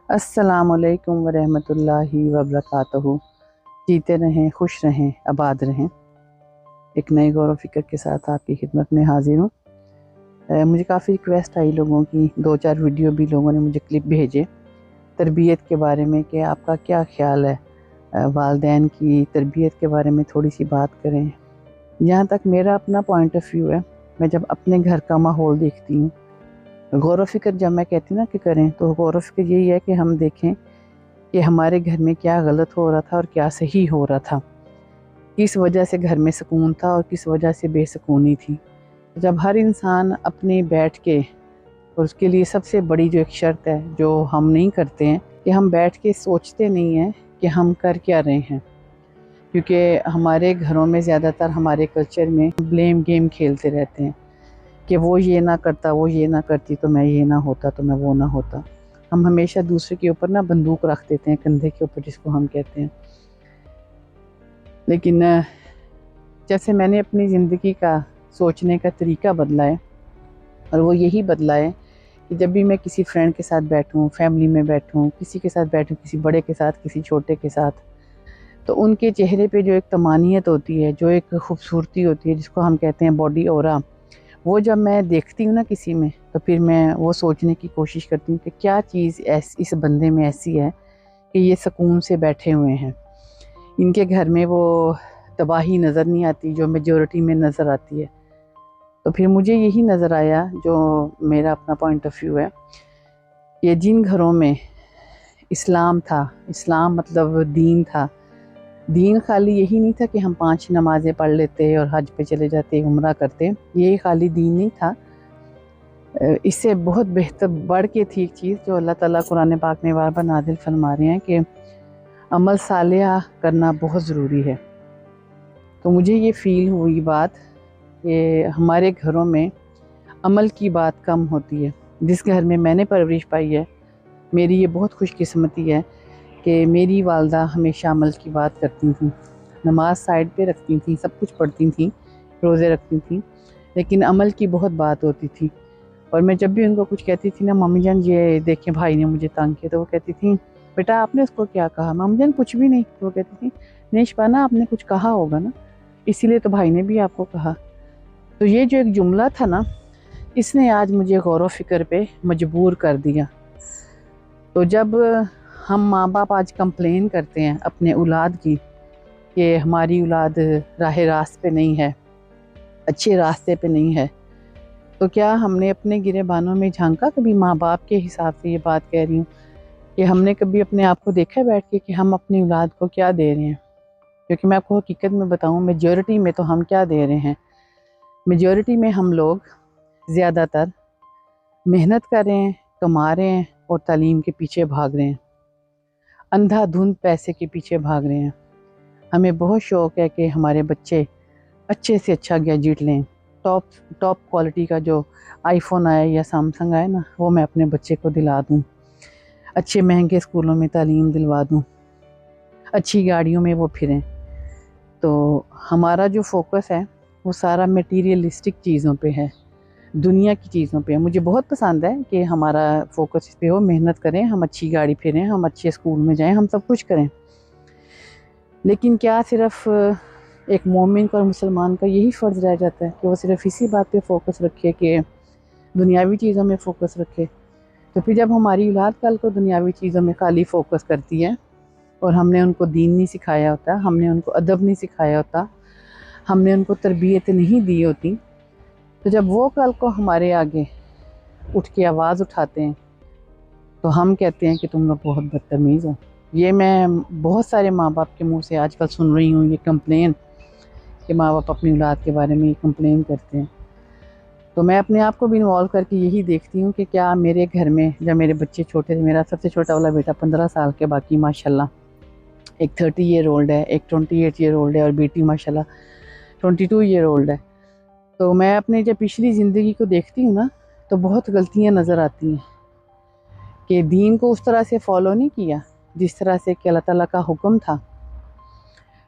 अस्सलामुअलैकुम वरहमतुल्लाहि वबरकातुहू। जीते रहें, खुश रहें, आबाद रहें। एक नए गौर व फिक्र के साथ आपकी खिदमत में हाजिर हूँ। मुझे काफ़ी रिक्वेस्ट आई लोगों की, 2-4 वीडियो भी लोगों ने मुझे क्लिप भेजे तरबियत के बारे में कि आपका क्या ख्याल है, वालिदैन की तरबियत के बारे में थोड़ी सी बात करें। जहाँ तक मेरा अपना पॉइंट ऑफ व्यू है, मैं जब अपने घर का माहौल देखती हूँ, गौर व फिक्र जब मैं कहती हूँ ना कि करें, तो गौर व फिक्र यही है कि हम देखें कि हमारे घर में क्या गलत हो रहा था और क्या सही हो रहा था, किस वजह से घर में सुकून था और किस वजह से बेसुकूनी थी। जब हर इंसान अपने बैठ के, और उसके लिए सबसे बड़ी जो एक शर्त है जो हम नहीं करते हैं कि हम बैठ के सोचते नहीं हैं कि हम कर क्या रहे हैं, क्योंकि हमारे घरों में ज़्यादातर हमारे कल्चर में ब्लेम गेम खेलते रहते हैं कि वो ये ना करता, वो ये ना करती तो मैं ये ना होता, तो मैं वो ना होता। हम हमेशा दूसरे के ऊपर ना बंदूक रख देते हैं, कंधे के ऊपर, जिसको हम कहते हैं। लेकिन जैसे मैंने अपनी ज़िंदगी का सोचने का तरीका बदला है, और वो यही बदला है कि जब भी मैं किसी फ्रेंड के साथ बैठूं, फैमिली में बैठूं, किसी के साथ बैठूं, किसी बड़े के साथ, किसी छोटे के साथ, तो उनके चेहरे पे जो एक तमानियत होती है, जो एक खूबसूरती होती है, जिसको हम कहते हैं बॉडी ऑरा, वो जब मैं देखती हूँ ना किसी में, तो फिर मैं वो सोचने की कोशिश करती हूँ कि क्या चीज़ इस बंदे में ऐसी है कि ये सुकून से बैठे हुए हैं। इनके घर में वो तबाही नज़र नहीं आती जो मेजॉरिटी में नज़र आती है। तो फिर मुझे यही नज़र आया, जो मेरा अपना पॉइंट ऑफ व्यू है, कि जिन घरों में इस्लाम था, इस्लाम मतलब दीन था, दीन खाली यही नहीं था कि हम 5 नमाज़ें पढ़ लेते और हज पे चले जाते, उम्रा करते, ये खाली दीन नहीं था। इससे बहुत बेहतर बढ़ के थी एक चीज़ जो अल्लाह ताला कुरान पाक में बार बार नाज़िल फरमा रहे हैं कि अमल सालिहा करना बहुत ज़रूरी है। तो मुझे ये फ़ील हुई बात कि हमारे घरों में अमल की बात कम होती है। जिस घर में मैंने परवरिश पाई है, मेरी ये बहुत खुशकिस्मती है कि मेरी वालदा हमेशा अमल की बात करती थी, नमाज साइड पे रखती थी, सब कुछ पढ़ती थी, रोज़े रखती थी, लेकिन अमल की बहुत बात होती थी। और मैं जब भी उनको कुछ कहती थी ना, मम्मी जान ये देखें भाई ने मुझे तंग किया, तो वो कहती थी बेटा आपने उसको क्या कहा? मम्मी जान कुछ भी नहीं। तो वो कहती थी नहीं शिफाना आपने कुछ कहा होगा ना, इसीलिए तो भाई ने भी आपको कहा। तो ये जो एक जुमला था ना, इसने आज मुझे गौर व फिक्र पे मजबूर कर दिया। तो जब हम माँ बाप आज कंप्लेन करते हैं अपने औलाद की कि हमारी औलाद राह रास्त पे नहीं है, अच्छे रास्ते पे नहीं है, तो क्या हमने अपने गिरेबानों में झांका कभी? माँ बाप के हिसाब से ये बात कह रही हूँ कि हमने कभी अपने आप को देखा है बैठ के कि हम अपनी औलाद को क्या दे रहे हैं? क्योंकि मैं आपको हकीकत में बताऊँ, मेजॉरिटी में तो हम क्या दे रहे हैं, मेजॉरिटी में हम लोग ज़्यादातर मेहनत कर रहे हैं, कमा रहे हैं और तालीम के पीछे भाग रहे हैं, अंधाधुंध पैसे के पीछे भाग रहे हैं। हमें बहुत शौक़ है कि हमारे बच्चे अच्छे से अच्छा गैजेट लें, टॉप क्वालिटी का जो आईफोन आया या सैमसंग आया ना, वो मैं अपने बच्चे को दिला दूँ, अच्छे महंगे स्कूलों में तालीम दिलवा दूँ, अच्छी गाड़ियों में वो फिरें। तो हमारा जो फोकस है वो सारा मटीरियलिस्टिक चीज़ों पे है, दुनिया की चीज़ों पे है। मुझे बहुत पसंद है कि हमारा फोकस इस पे हो, मेहनत करें, हम अच्छी गाड़ी फिरें, हम अच्छे स्कूल में जाएं, हम सब कुछ करें। लेकिन क्या सिर्फ एक मोमिन और मुसलमान का यही फ़र्ज़ रह जाता है कि वो सिर्फ इसी बात पे फोकस रखे कि दुनियावी चीज़ों में फ़ोकस रखे? तो फिर जब हमारी औलाद कल को दुनियावी चीज़ों में खाली फ़ोकस करती है और हमने उनको दीन नहीं सिखाया होता, हमने उनको अदब नहीं सिखाया होता, हमने उनको तरबियत नहीं दी होती, तो जब वो कल को हमारे आगे उठ के आवाज़ उठाते हैं तो हम कहते हैं कि तुम लोग बहुत बदतमीज़ हो। ये मैं बहुत सारे माँ बाप के मुँह से आजकल सुन रही हूँ, ये कंप्लेन कि माँ बाप अपनी औलाद के बारे में ये कंप्लेन करते हैं। तो मैं अपने आप को भी इन्वॉल्व करके यही देखती हूँ कि क्या मेरे घर में जब मेरे बच्चे छोटे थे, मेरा सबसे छोटा वाला बेटा 15 साल के, बाकी माशाल्लाह एक 30 ईयर ओल्ड है, एक 28 ईयर ओल्ड है और बेटी माशाल्लाह 22 ईयर ओल्ड है। तो मैं अपने जब पिछली ज़िंदगी को देखती हूँ ना, तो बहुत गलतियाँ नज़र आती हैं कि दीन को उस तरह से फॉलो नहीं किया जिस तरह से कि अल्लाह ताला का हुक्म था।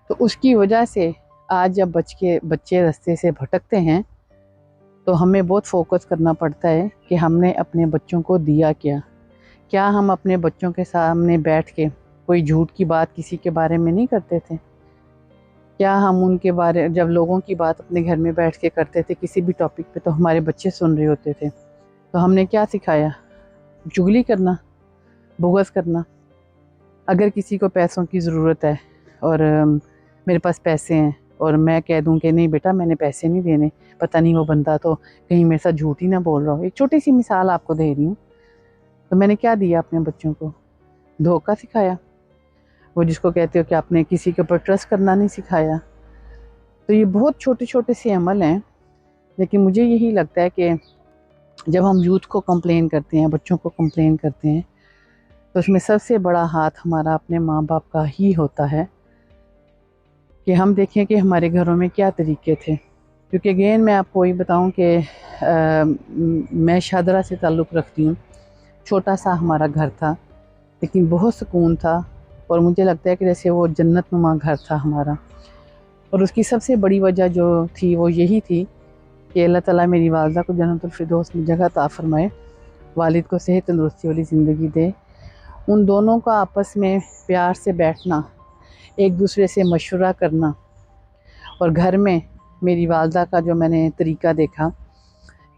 तो उसकी वजह से आज जब बच्चे रास्ते से भटकते हैं तो हमें बहुत फोकस करना पड़ता है कि हमने अपने बच्चों को दिया क्या, क्या हम अपने बच्चों के सामने बैठ के कोई झूठ की बात किसी के बारे में नहीं करते थे? क्या हम उनके बारे, जब लोगों की बात अपने घर में बैठ के करते थे किसी भी टॉपिक पे, तो हमारे बच्चे सुन रहे होते थे, तो हमने क्या सिखाया? चुगली करना, बुग़्ज़ करना। अगर किसी को पैसों की ज़रूरत है और मेरे पास पैसे हैं और मैं कह दूं कि नहीं बेटा मैंने पैसे नहीं देने, पता नहीं वो बंदा तो कहीं मेरे साथ झूठ ही ना बोल रहा हो। एक छोटी सी मिसाल आपको दे रही हूँ। तो मैंने क्या दिया अपने बच्चों को? धोखा सिखाया। वो जिसको कहते हो कि आपने किसी के ऊपर ट्रस्ट करना नहीं सिखाया। तो ये बहुत छोटे छोटे से अमल हैं, लेकिन मुझे यही लगता है कि जब हम यूथ को कंप्लेन करते हैं, बच्चों को कंप्लेन करते हैं, तो उसमें सबसे बड़ा हाथ हमारा अपने माँ बाप का ही होता है कि हम देखें कि हमारे घरों में क्या तरीके थे। क्योंकि अगेन मैं आपको ये बताऊं कि मैं शादरा से ताल्लुक़ रखती हूँ। छोटा सा हमारा घर था, लेकिन बहुत सुकून था, और मुझे लगता है कि जैसे वो जन्नतनुमा घर था हमारा। और उसकी सबसे बड़ी वजह जो थी वो यही थी कि अल्लाह ताला मेरी वालदा को जन्नतुल फिरदौस में जगह अता फरमाए, वालिद को सेहत तंदुरुस्ती वाली ज़िंदगी दे। उन दोनों का आपस में प्यार से बैठना, एक दूसरे से मशवरा करना, और घर में मेरी वालदा का जो मैंने तरीका देखा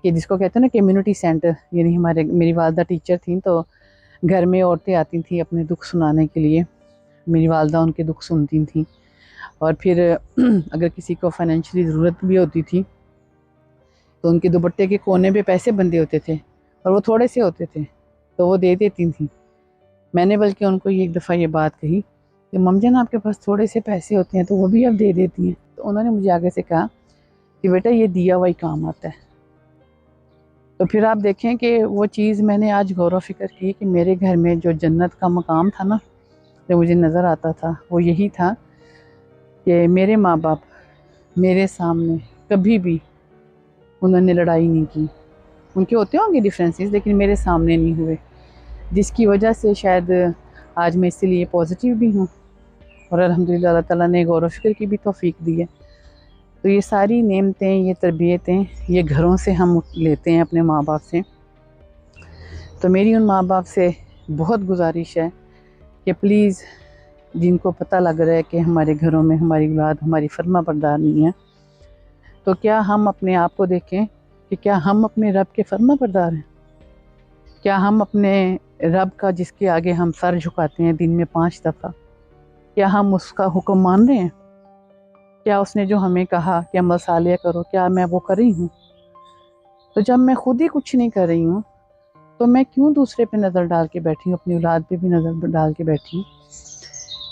कि जिसको कहते हैं ना कम्युनिटी सेंटर, यानी मेरी वालदा टीचर थी, तो घर में औरतें आती थीं अपने दुख सुनाने के लिए। मेरी वालदा उनके दुख सुनती थी, और फिर अगर किसी को फाइनेंशियली ज़रूरत भी होती थी तो उनके दुपट्टे के कोने पे पैसे बंधे होते थे, और वो थोड़े से होते थे तो वो दे देती थी। मैंने बल्कि उनको एक दफ़ा ये बात कही कि ममजन आपके पास थोड़े से पैसे होते हैं तो वो भी आप दे देती हैं। तो उन्होंने मुझे आगे से कहा कि बेटा ये दिया हुआ ही काम आता है। तो फिर आप देखें कि वो चीज़ मैंने आज गौर व फिक्र की कि मेरे घर में जो जन्नत का मकाम था ना, जो मुझे नज़र आता था, वो यही था कि मेरे माँ बाप मेरे सामने कभी भी उन्होंने लड़ाई नहीं की। उनके होते होंगे डिफरेंसेस, लेकिन मेरे सामने नहीं हुए, जिसकी वजह से शायद आज मैं इसलिए पॉजिटिव भी हूँ, और अल्हम्दुलिल्लाह अल्लाह ताला ने गौर व फिक्र की भी तौफीक दी है। तो ये सारी नेमतें, ये तरबियतें, ये घरों से हम लेते हैं अपने माँ बाप से। तो मेरी उन माँ बाप से बहुत गुजारिश है कि प्लीज़, जिनको पता लग रहा है कि हमारे घरों में हमारी औलाद हमारी फर्मा बरदार नहीं है, तो क्या हम अपने आप को देखें कि क्या हम अपने रब के फर्मा बरदार हैं? क्या हम अपने रब का, जिसके आगे हम सर झुकाते हैं दिन में 5 दफ़ा, क्या हम उसका हुक्म मान रहे हैं? क्या उसने जो हमें कहा कि अमल सालिह करो, क्या मैं वो कर रही हूँ? तो जब मैं खुद ही कुछ नहीं कर रही हूँ, तो मैं क्यों दूसरे पे नज़र डाल के बैठी हूँ, अपनी औलाद पे भी नज़र डाल के बैठी हूँ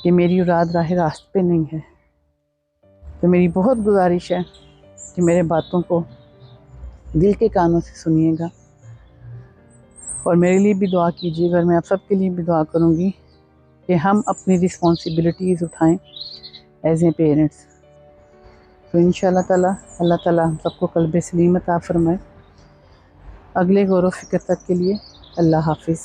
कि मेरी औलाद राह रास्त पे नहीं है। तो मेरी बहुत गुजारिश है कि मेरे बातों को दिल के कानों से सुनिएगा, और मेरे लिए भी दुआ कीजिएगा, और मैं आप सबके लिए भी दुआ करूँगी कि हम अपनी रिस्पॉन्सिबिलिटीज़ उठाएं एज ए पेरेंट्स। तो इंशाअल्लाह ताला अल्लाह ताला हम सबको क़ल्ब सलीम अता फरमाए। अगले गौर व फिक्र तक के लिए अल्लाह हाफ़िज़।